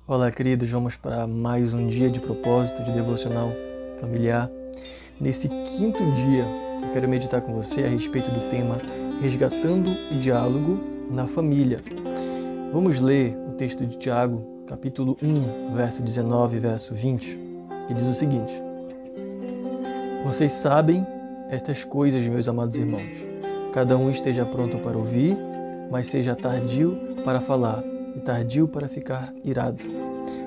Olá, queridos, vamos para mais um dia de propósito, de devocional familiar. Nesse quinto dia, eu quero meditar com você a respeito do tema Resgatando o Diálogo na Família. Vamos ler o texto de Tiago, capítulo 1, verso 19 e verso 20, que diz o seguinte: Vocês sabem estas coisas, meus amados irmãos. Cada um esteja pronto para ouvir, mas seja tardio para falar e tardio para ficar irado.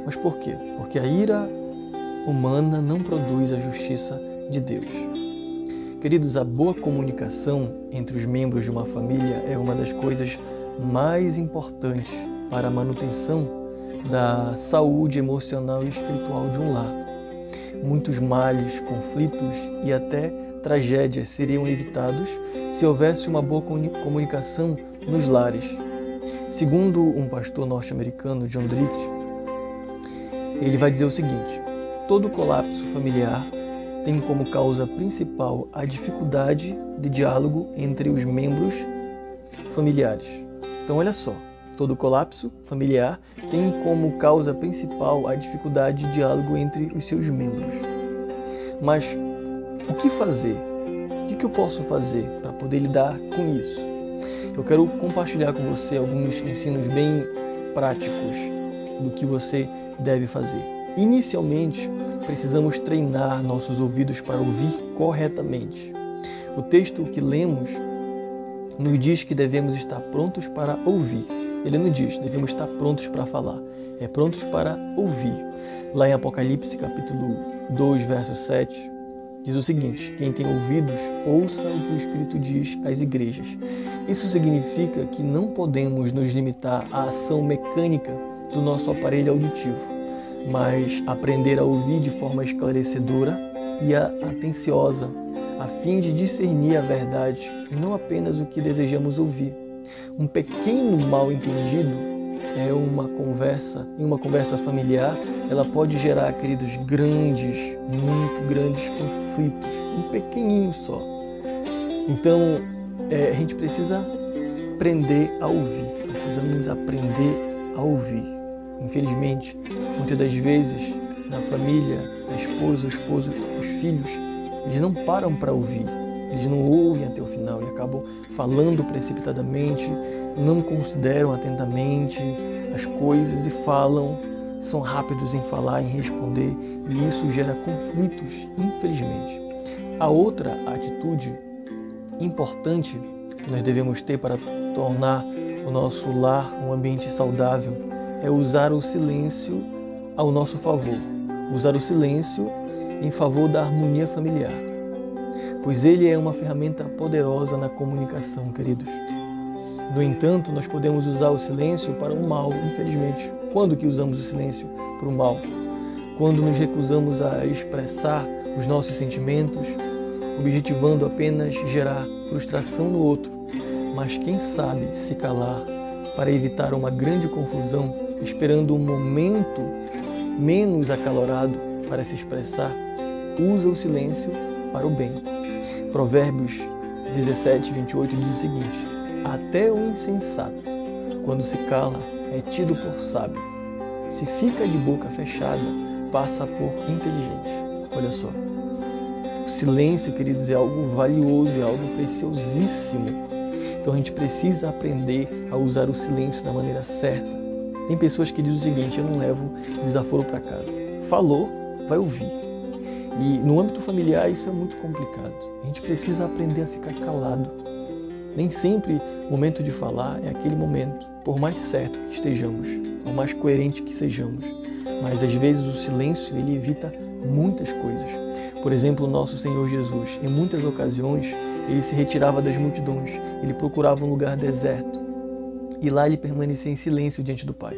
Mas por quê? Porque a ira humana não produz a justiça de Deus. Queridos, a boa comunicação entre os membros de uma família é uma das coisas mais importantes para a manutenção da saúde emocional e espiritual de um lar. Muitos males, conflitos e até tragédias seriam evitados se houvesse uma boa comunicação nos lares. Segundo um pastor norte-americano, John Dricht, ele vai dizer o seguinte: todo colapso familiar tem como causa principal a dificuldade de diálogo entre os membros familiares. Então olha só, todo colapso familiar tem como causa principal a dificuldade de diálogo entre os seus membros. Mas o que fazer? O que eu posso fazer para poder lidar com isso? Eu quero compartilhar com você alguns ensinos bem práticos do que você deve fazer. Inicialmente, precisamos treinar nossos ouvidos para ouvir corretamente. O texto que lemos nos diz que devemos estar prontos para ouvir. Ele não diz devemos estar prontos para falar, é prontos para ouvir. Lá em Apocalipse, capítulo 2, verso 7, diz o seguinte: quem tem ouvidos, ouça o que o Espírito diz às igrejas. Isso significa que não podemos nos limitar à ação mecânica do nosso aparelho auditivo, mas aprender a ouvir de forma esclarecedora e atenciosa, a fim de discernir a verdade e não apenas o que desejamos ouvir. Um pequeno mal-entendido em uma conversa familiar, ela pode gerar, queridos, muito grandes conflitos, um pequenininho só. Então, a gente precisa aprender a ouvir, precisamos aprender a ouvir. Infelizmente, muitas das vezes, na família, a esposa, o esposo, os filhos, eles não param para ouvir, eles não ouvem até o final e acabam falando precipitadamente, não consideram atentamente as coisas e são rápidos em falar, em responder, e isso gera conflitos, infelizmente. A outra atitude importante que nós devemos ter para tornar o nosso lar um ambiente saudável é usar o silêncio ao nosso favor, usar o silêncio em favor da harmonia familiar, pois ele é uma ferramenta poderosa na comunicação, queridos. No entanto, nós podemos usar o silêncio para o mal, infelizmente. Quando que usamos o silêncio para o mal? Quando nos recusamos a expressar os nossos sentimentos, objetivando apenas gerar frustração no outro, mas quem sabe se calar para evitar uma grande confusão, esperando um momento menos acalorado para se expressar, usa o silêncio para o bem. Provérbios 17, 28 diz o seguinte: até o insensato, quando se cala, é tido por sábio. Se fica de boca fechada, passa por inteligente. Olha só. O silêncio, queridos, é algo valioso, é algo preciosíssimo. Então a gente precisa aprender a usar o silêncio da maneira certa. Tem pessoas que dizem o seguinte: eu não levo desaforo para casa. Falou, vai ouvir. E no âmbito familiar isso é muito complicado. A gente precisa aprender a ficar calado. Nem sempre o momento de falar é aquele momento, por mais certo que estejamos, por mais coerente que sejamos. Mas às vezes o silêncio ele evita muitas coisas. Por exemplo, o nosso Senhor Jesus, em muitas ocasiões, ele se retirava das multidões, ele procurava um lugar deserto e lá ele permanecia em silêncio diante do Pai.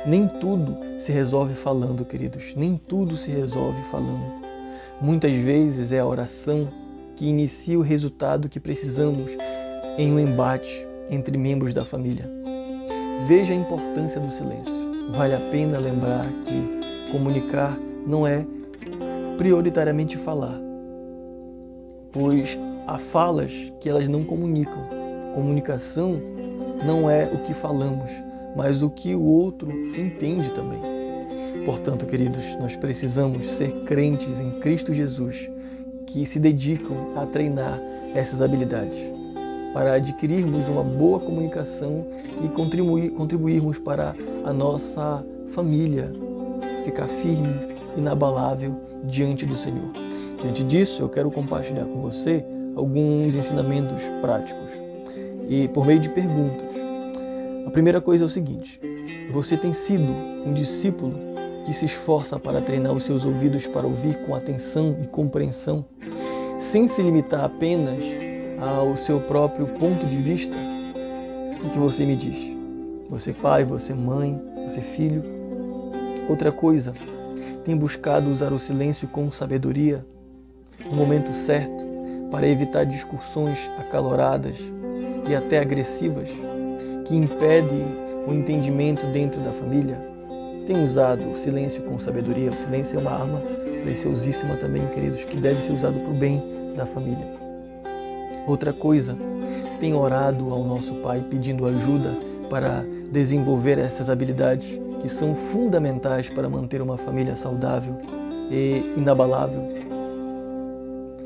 Nem tudo se resolve falando, queridos, nem tudo se resolve falando. Muitas vezes é a oração que inicia o resultado que precisamos em um embate entre membros da família. Veja a importância do silêncio. Vale a pena lembrar que comunicar não é prioritariamente falar, pois há falas que elas não comunicam. Comunicação não é o que falamos, mas o que o outro entende também. Portanto, queridos, nós precisamos ser crentes em Cristo Jesus que se dedicam a treinar essas habilidades para adquirirmos uma boa comunicação e contribuirmos para a nossa família ficar firme, inabalável diante do Senhor. Diante disso, eu quero compartilhar com você alguns ensinamentos práticos e por meio de perguntas. A primeira coisa é o seguinte: você tem sido um discípulo que se esforça para treinar os seus ouvidos para ouvir com atenção e compreensão, sem se limitar apenas ao seu próprio ponto de vista? O que você me diz? Você pai, você mãe, você filho? Outra coisa, tem buscado usar o silêncio com sabedoria, no momento certo, para evitar discussões acaloradas e até agressivas, que impedem o entendimento dentro da família? Tem usado o silêncio com sabedoria? O silêncio é uma arma preciosíssima também, queridos, que deve ser usado para o bem da família. Outra coisa, tem orado ao nosso Pai pedindo ajuda para desenvolver essas habilidades que são fundamentais para manter uma família saudável e inabalável?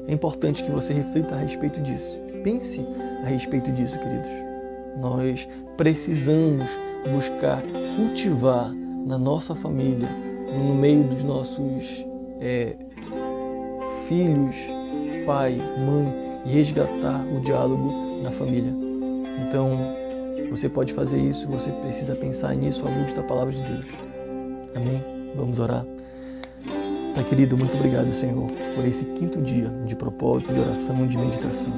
É importante que você reflita a respeito disso. Pense a respeito disso, queridos. Nós precisamos buscar cultivar na nossa família, no meio dos nossos filhos, pai, mãe, e resgatar o diálogo na família. Então, você pode fazer isso, você precisa pensar nisso à luz da palavra de Deus. Amém? Vamos orar. Pai querido, muito obrigado, Senhor, por esse quinto dia de propósito, de oração, de meditação.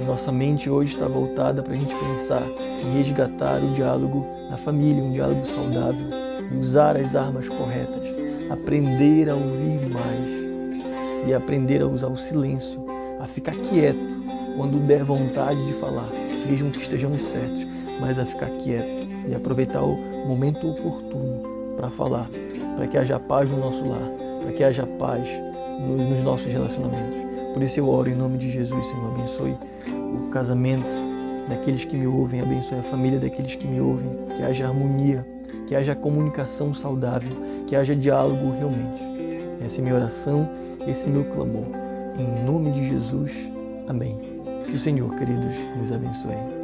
Nossa mente hoje está voltada para a gente pensar em resgatar o diálogo na família, um diálogo saudável, e usar as armas corretas, aprender a ouvir mais e aprender a usar o silêncio, a ficar quieto quando der vontade de falar, mesmo que estejamos certos, mas a ficar quieto e aproveitar o momento oportuno para falar, para que haja paz no nosso lar, para que haja paz nos nossos relacionamentos. Por isso eu oro em nome de Jesus, Senhor, abençoe o casamento daqueles que me ouvem, abençoe a família daqueles que me ouvem, que haja harmonia, que haja comunicação saudável, que haja diálogo realmente. Essa é minha oração, esse é meu clamor. Em nome de Jesus, amém. Que o Senhor, queridos, nos abençoe.